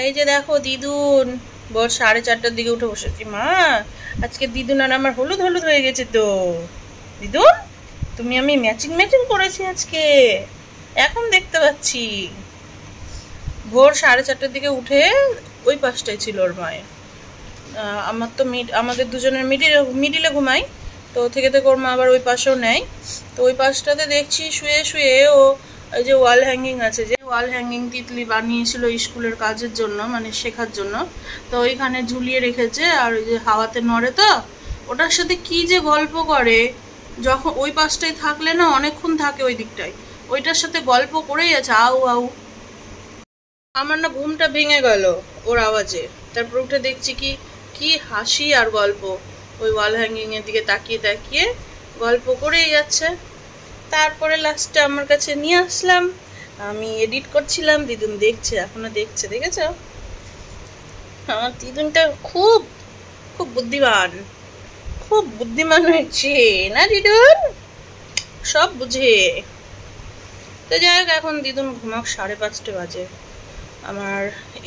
এই যে দেখো দিদুন ভোর 4:30টার দিকে উঠে বসেছি। মা আজকে দিদুন আর আমার হলুদ হলুদ হয়ে গেছে তো। দিদুন তুমি আমি ম্যাচিং ম্যাচিং করেছি আজকে, এখন দেখতে পাচ্ছি। ভোর 4:30টার দিকে উঠে ওই পাশটায় ছিল ওর মায়ের। আমার তো আমাদের দুজনের মিডিলে ঘুমাই, তো থেকে ওর মা আবার ওই পাশেও নেয়। তো ওই পাশটাতে দেখছি শুয়ে শুয়ে ও ওই যে ওয়াল হ্যাঙ্গিং আছে, যে ওয়াল হ্যাঙ্গিং তিতলি বানিয়েছিল স্কুলের কাজের জন্য, মানে শেখার জন্য, তো ওইখানে ঝুলিয়ে রেখেছে। আর ওই যে হাওয়াতে নড়ে তো ওটার সাথে কি যে গল্প করে, যখন ওই পাশটায় থাকলে না অনেকক্ষণ থাকে ওই দিকটায়, ওইটার সাথে গল্প করেই আছে আউ আউ। আমার না ঘুমটা ভেঙে গেল ওর আওয়াজে। তারপর উঠে দেখছি কি কি হাসি আর গল্প, ওই ওয়াল হ্যাঙ্গিং এর দিকে তাকিয়ে তাকিয়ে গল্প করেই যাচ্ছে। তারপরে লাস্টে আমার কাছে নিয়ে আসলাম, আমি এডিট করছিলাম, দিদুন দেখছে, এখনো দেখছে। দেখেছ আমার দিদুনটা খুব খুব বুদ্ধিমান, খুব বুদ্ধিমান হয়েছে না দিদুন, সব বুঝে। তো যাই হোক, এখন দিদুন ঘুমাক, 5:30 বাজে। আমার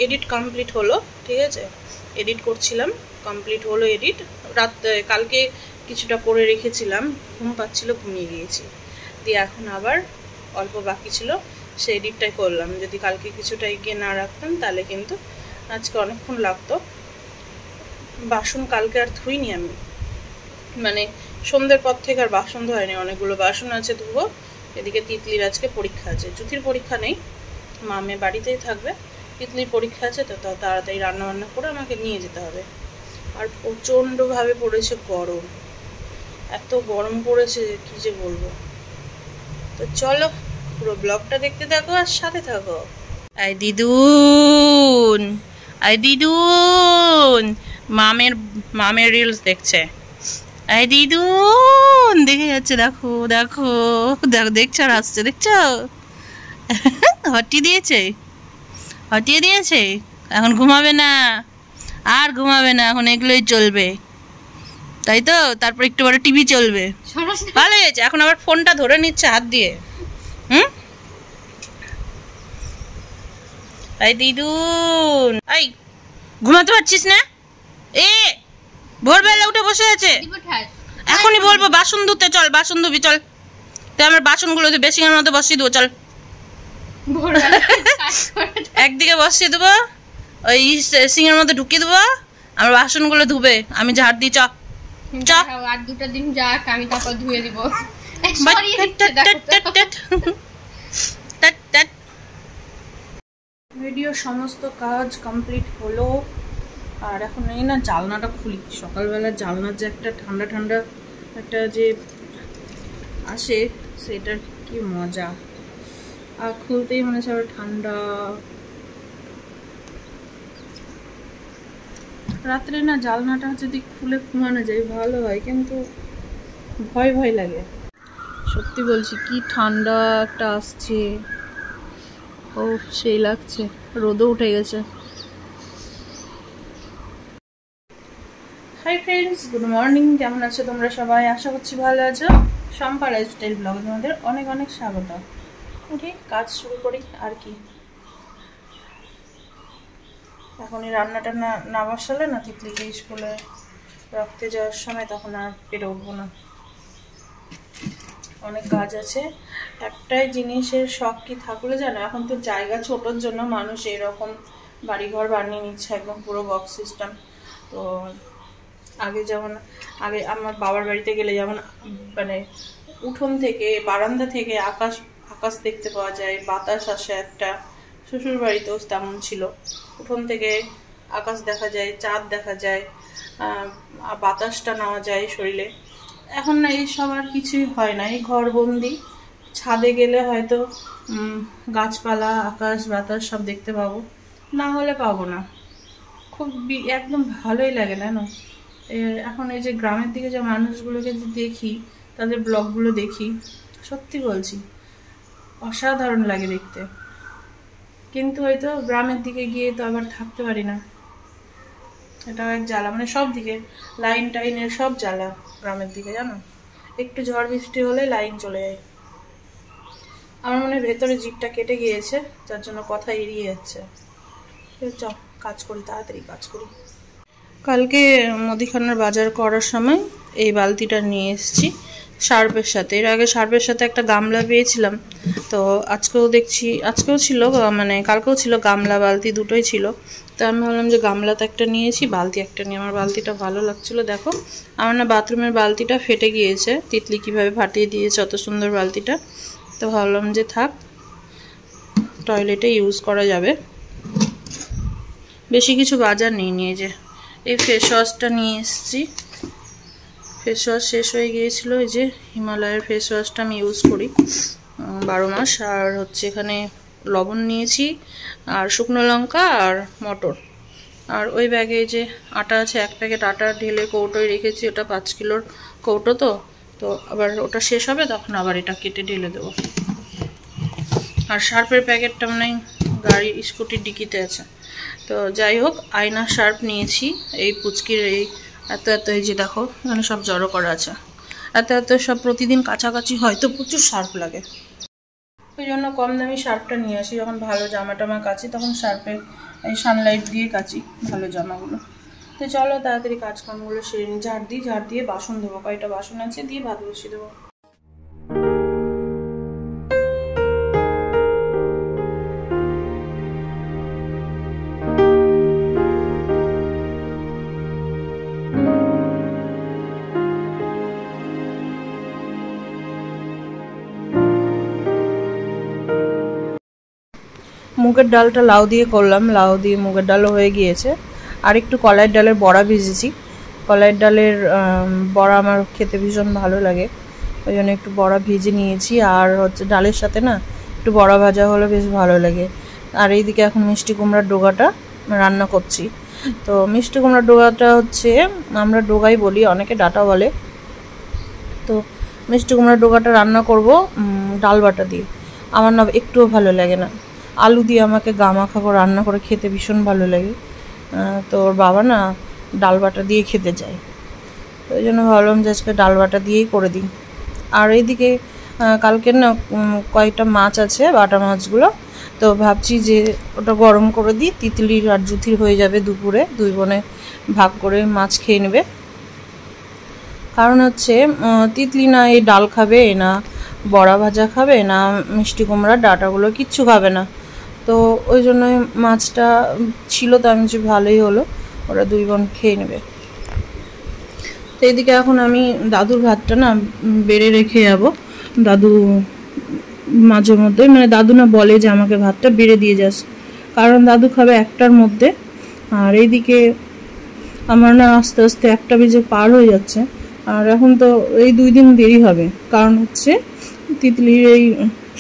এডিট কমপ্লিট হলো, ঠিক আছে, এডিট করছিলাম, কমপ্লিট হলো এডিট। কালকে কিছুটা করে রেখেছিলাম, ঘুম পাচ্ছিল, ঘুমিয়ে গিয়েছি। দিয়ে এখন আবার অল্প বাকি ছিল, সেই এডিটটাই করলাম। যদি কালকে কিছুটা এগিয়ে না রাখতাম তাহলে কিন্তু আজকে অনেকক্ষণ লাগতো। বাসন কালকে আর ধুইনি আমি, মানে সন্ধ্যের পর থেকে আর বাসন ধোয়নি, অনেকগুলো বাসন আছে ধুবো। এদিকে তিতলির আজকে পরীক্ষা আছে, জ্যোতির পরীক্ষা নেই, মামে বাড়িতেই থাকবে, তিতলির পরীক্ষা আছে, তো তাড়াতাড়ি রান্নাবান্না করে আমাকে নিয়ে যেতে হবে। আর প্রচণ্ডভাবে পড়েছে গরম, এত গরম পড়েছে কি যে বলবো। তো চলো পুরো ব্লগটা দেখতে থাকো আর সাথে থাকো। আই দিদুন, আই দিদুন মামের রিলস দেখছে। আই দিদুন দেখে যাচ্ছে, দেখো দেখো দেখো, দেখছো আর আসছে, দেখছো হটিয়ে দিয়েছে। এখন ঘুমাবে না, আর ঘুমাবে না, এখন এগুলোই চলবে, তাই তো। তারপর একটু পরে টিভি চলবে, ভালো হয়েছে। এখন আবার ফোনটা ধরে নিচ্ছে হাত দিয়ে। আই দিদুন, আই ঘুমাতে পারছিস না? ভোরবেলা উঠে বসে আছে, এখনই বলবো বাসন ধুতে, চল বাসন ধুবি, চল। তো আমার বাসনগুলো বেসিংয়ের মধ্যে বসিয়ে দেবো, চল। একদিকে বসিয়ে দেবো, ওই সিংয়ের মধ্যে ঢুকিয়ে দেবো, আমার বাসনগুলো ধুবে, আমি ঝাড় দিই। চ আর 2টা দিন যাক, আমি তারপর ধুয়ে দিব। ভিডিও সমস্ত কাজ কমপ্লিট হলো। আর এখন এই না জানলাটা খুলি, সকালবেলা জানলার যে একটা ঠান্ডা ঠান্ডা একটা যে আসে, সেটার কি মজা। আর খুলতেই মনে হচ্ছে আবার ঠান্ডা। রাত্রে না জানলাটা যদি খুলে ঘুমানো যায় ভালো হয়, কিন্তু ভয় ভয় লাগে। সত্যি বলছি, কি ঠান্ডা একটা আসছে, ও সেই লাগছে, রোদও উঠে গেছে। হাই ফ্রেন্ডস, গুড মর্নিং, কেমন আছো তোমরা সবাই? আশা করছি ভালো আছো। শম্পা লাইফস্টাইল ব্লগে তোমাদের অনেক অনেক স্বাগত। উঠি কাজ শুরু করি আর কি। এখন এই রান্নাটা না বসালে না তিতলিকে স্কুলে রাখতে যাওয়ার সময় তখন আর পেরে উঠবো না, অনেক কাজ আছে। একটাই জিনিসের শখ কি থাকলে জানো, এখন তো জায়গা ছোটোর জন্য মানুষ এরকম বাড়িঘর বানিয়ে নিচ্ছে, একদম পুরো বক্স সিস্টেম। তো আগে আমার বাবার বাড়িতে গেলে যেমন মানে উঠোন থেকে বারান্দা থেকে আকাশ দেখতে পাওয়া যায়, বাতাস আসে একটা, শ্বশুর বাড়িতেও তেমন ছিল, উঠোন থেকে আকাশ দেখা যায়, চাঁদ দেখা যায়, বাতাসটা নেওয়া যায় শরীরে। এখন না এই সব আর কিছুই হয় না, এই ঘরবন্দি। ছাদে গেলে হয়তো গাছপালা, আকাশ বাতাস সব দেখতে পাবো, না হলে পাবো না। খুব একদম ভালোই লাগে না। এখন এই যে গ্রামের দিকে যে মানুষগুলোকে যে দেখি, তাদের ব্লগগুলো দেখি, সত্যি বলছি অসাধারণ লাগে দেখতে। কিন্তু হয়তো গ্রামের দিকে গিয়ে তো আবার থাকতে পারি না, এটাও এক জ্বালা। মানে সব দিকে লাইন টাইনের সব জ্বালা গ্রামের দিকে, জানো, একটু ঝড় বৃষ্টি হলে লাইন চলে যায়। আমার মনে হয় ভেতরে জিভটা কেটে গিয়েছে, যার জন্য কথা এড়িয়ে যাচ্ছে। চল কাজ করি, তাড়াতাড়ি কাজ করি। কালকে মুদিখানার বাজার করার সময় এই বালতিটা নিয়ে এসেছি সার্ফের সাথে। এর আগে সার্ফের সাথে একটা গামলা পেয়েছিলাম, তো আজকেও দেখছি, আজকেও ছিল মানে কালকেও ছিল গামলা বালতি দুটোই ছিল। তো আমি ভাবলাম যে গামলাতে একটা নিয়েছি, বালতি একটা নিয়ে। আমার বালতিটা ভালো লাগছিলো। দেখো আমার না বাথরুমের বালতিটা ফেটে গিয়েছে, তিতলি কীভাবে ফাটিয়ে দিয়েছে অত সুন্দর বালতিটা। তো ভাবলাম যে থাক, টয়লেটে ইউজ করা যাবে। বেশি কিছু বাজার নেই নিয়ে, যে এই ফেস ওয়াশটা নিয়ে এসেছি। ফেস ওয়াশ শেষ হয়ে গিয়েছিলো, এই যে হিমালয়ের ফেস ওয়াশটা আমি ইউজ করি 12 মাস। আর হচ্ছে এখানে লবণ নিয়েছি, আর শুকনো লঙ্কা, আর মটর। আর ওই ব্যাগে যে আটা আছে, 1 প্যাকেট আটা ঢেলে কৌটোয় রেখেছি, ওটা 5 কিলোর কৌটো। তো আবার ওটা শেষ হবে তখন আবার এটা কেটে ঢেলে দেবো। আর সার্ফের প্যাকেটটা মানে গাড়ি স্কুটির ডিকিতে আছে। তো যাই হোক, আয়না সার্ফ নিয়েছি, এই পুচকির এই এত এই যে দেখো এখানে সব জড়ো করা আছে, এত সব প্রতিদিন কাছাকাছি হয়, তো প্রচুর সার্ফ লাগে। ওই জন্য কম দামি সার্ফটা নিয়ে আসি। যখন ভালো জামা টামা কাচি তখন সার্ফে এই সানলাইট দিয়ে কাচি ভালো জামাগুলো। তো চলো তাড়াতাড়ি কাজকামগুলো সেরে নিই। ঝাড় দিয়ে বাসন দেবো, কয়টা বাসন আছে, দিয়ে ভাত বসিয়ে দেবো। মুগের ডালটা লাউ দিয়ে করলাম, লাউ দিয়ে মুগের ডালও হয়ে গিয়েছে। আর একটু কলাইয়ের ডালের বড়া ভেজেছি। কলাইয়ের ডালের বড়া আমার খেতে ভীষণ ভালো লাগে, ওই জন্য একটু বড়া ভেজে নিয়েছি। আর হচ্ছে ডালের সাথে না একটু বড়া ভাজা হলে বেশ ভালো লাগে। আর এইদিকে এখন মিষ্টি কুমড়ার ডোগাটা রান্না করছি। তো মিষ্টি কুমড়ার ডোগাটা হচ্ছে আমরা ডোগাই বলি, অনেকে ডাঁটা বলে। তো মিষ্টি কুমড়ার ডোগাটা রান্না করব ডাল বাটা দিয়ে। আমার না একটুও ভালো লাগে না, আলু দিয়ে আমাকে গামাখা রান্না করে খেতে ভীষণ ভালো লাগে। তো ওর বাবা না ডাল বাটা দিয়ে খেতে চায়, ওই জন্য ভাবলাম যে আজকে ডাল বাটা দিয়েই করে দিই। আর এইদিকে কালকের না কয়েকটা মাছ আছে, বাটা মাছগুলো, তো ভাবছি যে ওটা গরম করে দিই। তিতলির আর জুথির হয়ে যাবে দুপুরে, 2 বোনে ভাগ করে মাছ খেয়ে নেবে। কারণ হচ্ছে তিতলি না এই ডাল খাবে না, বড়া ভাজা খাবে না, মিষ্টি কুমড়ার ডাঁটাগুলো কিচ্ছু খাবে না। তো ওই জন্য মাছটা ছিল, তো আমি যে ভালোই হলো, ওরা 2 বোন খেয়ে নেবে। তো এইদিকে এখন আমি দাদুর ভাতটা না বেড়ে রেখে যাব। দাদু মাঝে মধ্যে মানে দাদু না বলে যে আমাকে ভাতটা বেড়ে দিয়ে যাস, কারণ দাদু খাবে 1টার মধ্যে। আর এইদিকে আমার না আস্তে আস্তে 1টা বেজে পার হয়ে যাচ্ছে। আর এখন তো এই 2 দিন দেরি হবে, কারণ হচ্ছে তিতলির এই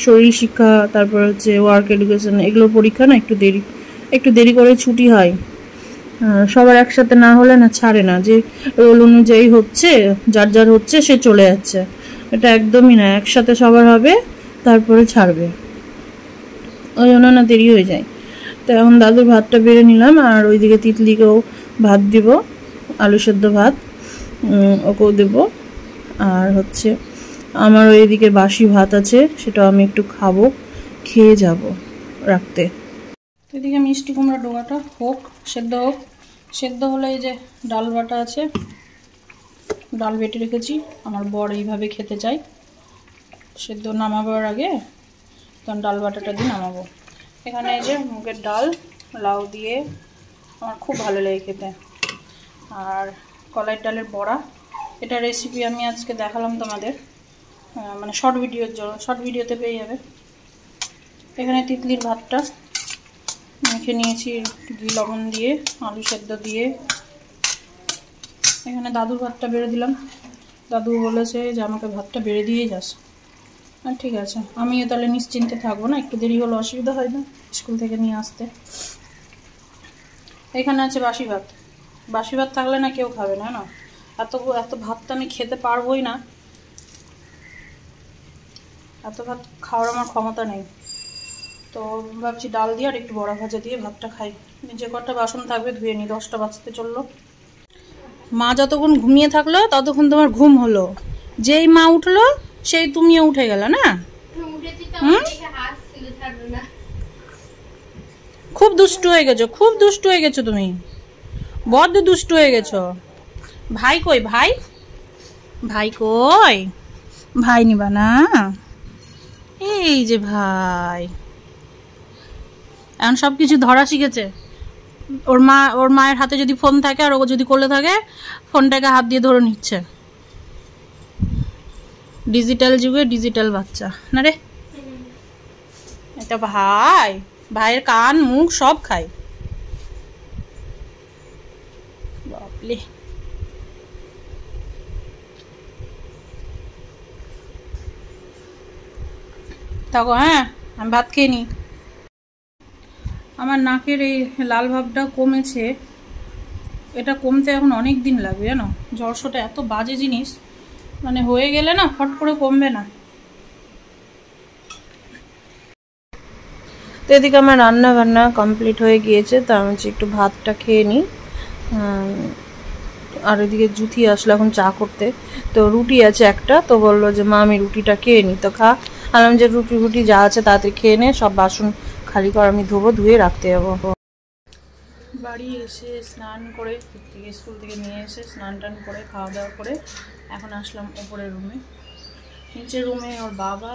শরীর শিক্ষা, তারপর হচ্ছে ওয়ার্ক এডুকেশন, এগুলো পরীক্ষা না একটু দেরি করে ছুটি হয়। সবার একসাথে না হলে না ছাড়ে না, যে রোল অনুযায়ী হচ্ছে, যার হচ্ছে সে চলে যাচ্ছে। এটা একদমই না, একসাথে সবার হবে তারপরে ছাড়বে, ওই জন্য না দেরি হয়ে যায়। তো এখন দাদুর ভাতটা বেড়ে নিলাম, আর ওইদিকে তিতলিকেও ভাত দিব, আলু সেদ্ধ ভাত ওকেও দেব। আর হচ্ছে আমার ওইদিকে বাসি ভাত আছে, সেটাও আমি একটু খাবো, খেয়ে যাব রাখতে। এদিকে মিষ্টি কুমড়া ডোগাটা সেদ্ধ হলে এই যে ডাল বাটা আছে, ডাল বেটে রেখেছি। আমার বর এইভাবে খেতে চাই, সেদ্ধ নামাবার আগে তখন ডাল বাটাটা দিয়ে নামাবো। এখানে এই যে মুগের ডাল লাউ দিয়ে আমার খুব ভালো লাগে খেতে। আর কলাইয়ের ডালের বড়া, এটা রেসিপি আমি আজকে দেখালাম তোমাদের, মানে শর্ট ভিডিওতে পেয়ে যাবে। এখানে তিতলির ভাতটা মেখে নিয়েছি ঘি লবণ দিয়ে, আলু সেদ্ধ দিয়ে। এখানে দাদুর ভাতটা বেড়ে দিলাম, দাদু বলেছে যে আমাকে ভাতটা বেড়ে দিয়েই যাস। ঠিক আছে, আমিও তাহলে নিশ্চিন্তে থাকবো না, একটু দেরি হলে অসুবিধা হয় না স্কুল থেকে নিয়ে আসতে। এখানে আছে বাসি ভাত থাকলে না কেউ খাবে না, না এত ভাত তো আমি খেতে পারবোই না, এত ভাত খাওয়ার আমার ক্ষমতা নেই। তো ভাবছি ডাল দিয়ে আর একটু বড়া ভাজা দিয়ে ভাতটা খাই। যে কটা বাসন থাকবে ধুয়ে নিই, 10টা বাজতে চললো। মা যতক্ষণ ঘুমিয়ে থাকলো ততক্ষণ তোমার ঘুম হলো, যেই মা উঠলো সেই তুমিও উঠে গেল না। খুব দুষ্টু হয়ে গেছো, খুব দুষ্টু হয়ে গেছো তুমি, বড্ড দুষ্টু হয়ে গেছো। ভাই কই ভাই? ভাই কই? ভাই নিবা না? এই যে ভাই এখন সবকিছু ধরা শিখেছে। ওর মায়ের হাতে যদি ফোন থাকে আর ও যদি কোলে থাকে, ফোনটাকে হাত দিয়ে ধরে নিচ্ছে। ডিজিটাল যুগে ডিজিটাল বাচ্চা না রে। এটা ভাই, ভাইয়ের কান মুখ সব খায়। বাপলে, তখন হ্যাঁ আমি ভাত খেয়ে নিই। আমার নাকের এই লাল ভাবটা কমেছে, এটা কমতে এখন অনেক দিন লাগবে জানো। জ্বরশোটা এত বাজে জিনিস, মানে হয়ে গেলে না ফট করে কমবে না। তো এদিকে আমার রান্না বান্না কমপ্লিট হয়ে গিয়েছে, তো আমি একটু ভাতটা খেয়ে নিই। আর এদিকে জুথি আসলো এখন চা করতে, তো রুটি আছে একটা, তো বললো যে মা আমি রুটিটা খেয়ে নিই, তো খা। আলাম যে রুটি যা আছে তাড়াতাড়ি খেয়ে নে, সব বাসন খালি কর, আমি ধোবো, ধুয়ে রাখতে যাবো। বাড়ি এসে স্নান করে, স্কুল থেকে নিয়ে এসে স্নান টান করে খাওয়া দাওয়া করে এখন আসলাম ওপরের রুমে। নিচের রুমে ওর বাবা,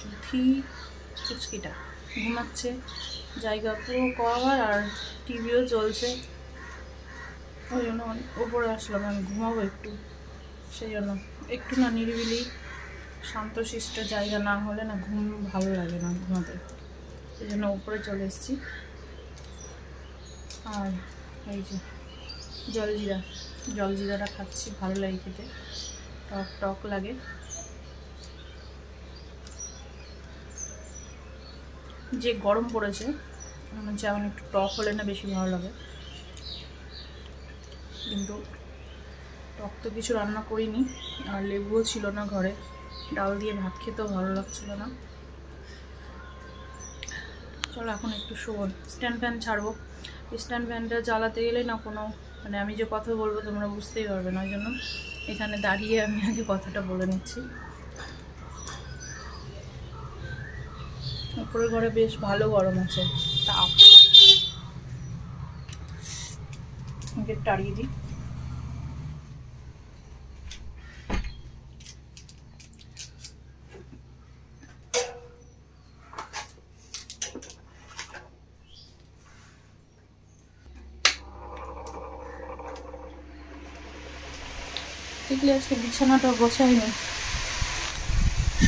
জুথি, ফুচকিটা ঘুমাচ্ছে, জায়গা পুরো কভার আর টিভিও চলছে, ওই জন্য ওপরে আসলাম। আমি ঘুমাবো একটু, সেই জন্য একটু না নিরিবিলি শান্তশিষ্ট জায়গা না হলে না ঘুম ভালো লাগে না ঘুমাতে, সেই জন্য উপরে চলে এসেছি। আর এই যে জলজিরাটা খাচ্ছি, ভালো লাগে খেতে, টক টক লাগে। যে গরম পড়েছে মনে হচ্ছে এখন একটু টক হলে না বেশি ভালো লাগে, কিন্তু টক তো কিছু রান্না করিনি, আর লেবুও ছিল না ঘরে, ডাল দিয়ে ভাত খেতেও ভালো লাগছিল না। চলো এখন একটু শোবো, স্ট্যান্ড ফ্যান ছাড়বো। স্ট্যান্ড ফ্যানটা জ্বালাতে গেলে না কোনো, মানে আমি যে কথা বলবো তোমরা বুঝতেই পারবে না, ওই জন্য এখানে দাঁড়িয়ে আমি আগে কথাটা বলে নিচ্ছি। উপরের ঘরে বেশ ভালো গরম আছে, তাপ। গেটটা তাড়িয়ে দিই। দেখলে আজকে বিছানাটা গোছাইনি,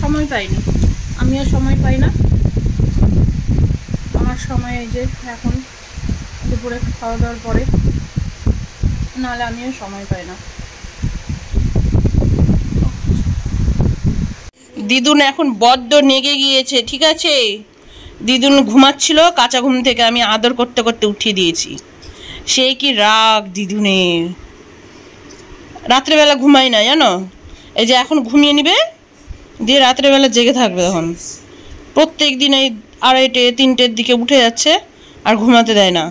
সময় পাইনি, আমিও সময় পাই না। আমার সময় এই যে এখন দুপুরে খাওয়া দাওয়ার পরে, নাহলে আমিও সময় পাই না। দিদুন এখন বড্ড নেগে গিয়েছে, ঠিক আছে? দিদুন ঘুমাচ্ছিল, কাঁচা ঘুম থেকে আমি আদর করতে করতে উঠিয়ে দিয়েছি। সেই কি রাগ দিদুনের, রাত্রেবেলা ঘুমাই না জানো, এই যে এখন ঘুমিয়ে নিবে, দিয়ে রাত্রেবেলা জেগে থাকবে। তখন প্রত্যেক দিন এই 2:30 3টের দিকে উঠে যাচ্ছে, আর ঘুমাতে দেয় না।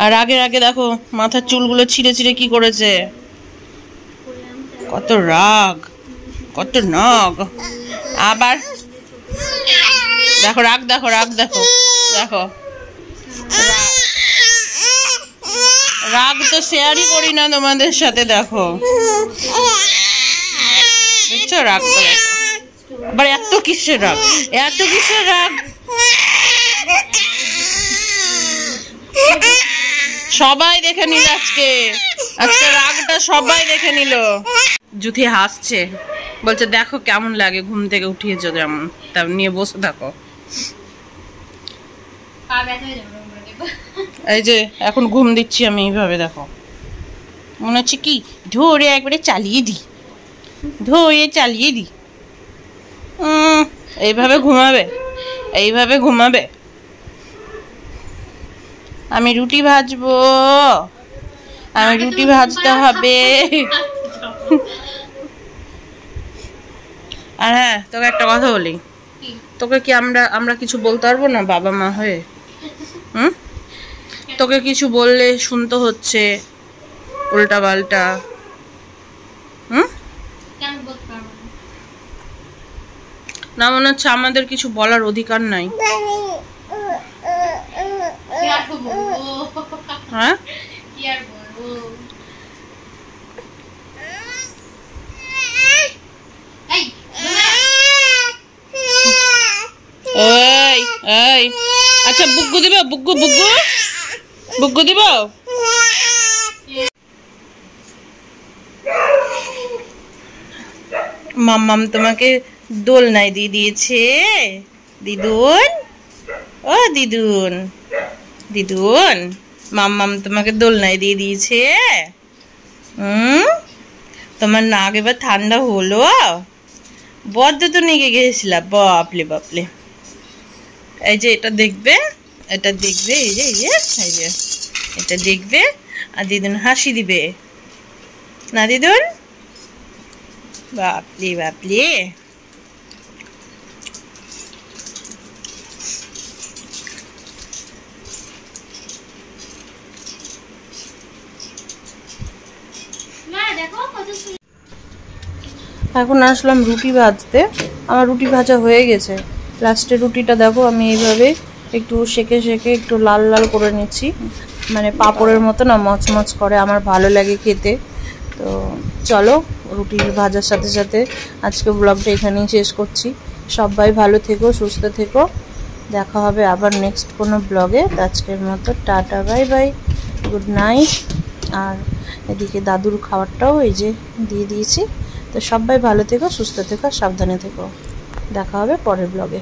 আর আগে দেখো মাথার চুলগুলো ছিঁড়ে ছিঁড়ে কি করেছে, কত রাগ, কত নগ। আবার দেখো রাগ, দেখো রাগ, দেখো দেখো রাগ তো শেয়ারই করি না তোমাদের সাথে, দেখো দেখছো রাগ তো, দেখো আবার এত কিসের রাগ, এত কিসের রাগ। সবাই দেখে নিল আজকে, আজকে রাগটা সবাই দেখে নিল। জুথি হাসছে, বলছে দেখো কেমন লাগে, ঘুম থেকে উঠিয়েছো যেমন, তা নিয়ে বসে থাকো। এই যে এখন ঘুম দিচ্ছি আমি এইভাবে, দেখো মনে হচ্ছে কি ধরে একবারে চালিয়ে দিই, ধরে চালিয়ে দিই। এইভাবে ঘুমাবে, এইভাবে ঘুমাবে। আমি রুটি ভাজবো, আমি রুটি ভাজতে হবে। আর হ্যাঁ, তোকে একটা কথা বলি, তোকে কি আমরা কিছু বলতে পারবো না বাবা মা হয়ে? তোকে কিছু বললে শুনতে হচ্ছে উল্টা পাল্টা। না মনে হচ্ছে আমাদের কিছু বলার অধিকার নাই? বলবো? হ্যাঁ কি আর বলবো? এই ওই ওই আচ্ছা বুগ্গু দিব, বুগ্গু বুগ্গু বুগ্গু দিব। মাম্মাম তোমাকে দোলনায় দিয়ে দিয়েছে দিদুন। ও দিদুন, দিদুন মাম্মাম তোমাকে দোলনায় দিয়ে দিয়েছে। তোমার নাক এবার ঠান্ডা হলো? বড্ড তো নেগে গেছিলাম, বাপলে বাপলে। এই যে এটা দেখবে, এটা দেখবে, এই যে এই যে এই যে এটা দেখবে আর দিদুন হাসি দিবে না দিদুন? বাপলে বাপলে। এখন আসলাম রুটি ভাজতে। আমার রুটি ভাজা হয়ে গেছে। লাস্টে রুটিটা দেখো আমি এইভাবে একটু সেকে সেকে একটু লাল লাল করে নিচ্ছি, মানে পাঁপড়ের মতো না, মচমচ করে, আমার ভালো লাগে খেতে। তো চলো রুটি ভাজার সাথে সাথে আজকে ব্লগটা এখানেই শেষ করছি। সবাই ভালো থেকো, সুস্থ থেকো, দেখা হবে আবার নেক্সট কোনো ব্লগে। আজকের মতো tata, bye bye, good night. আর এদিকে দাদুর খাবারটাও এই যে দিয়ে দিয়েছি। তো সবাই ভালো থেকো, সুস্থ থেকো, সাবধানে থেকো, দেখা হবে পরের ব্লগে।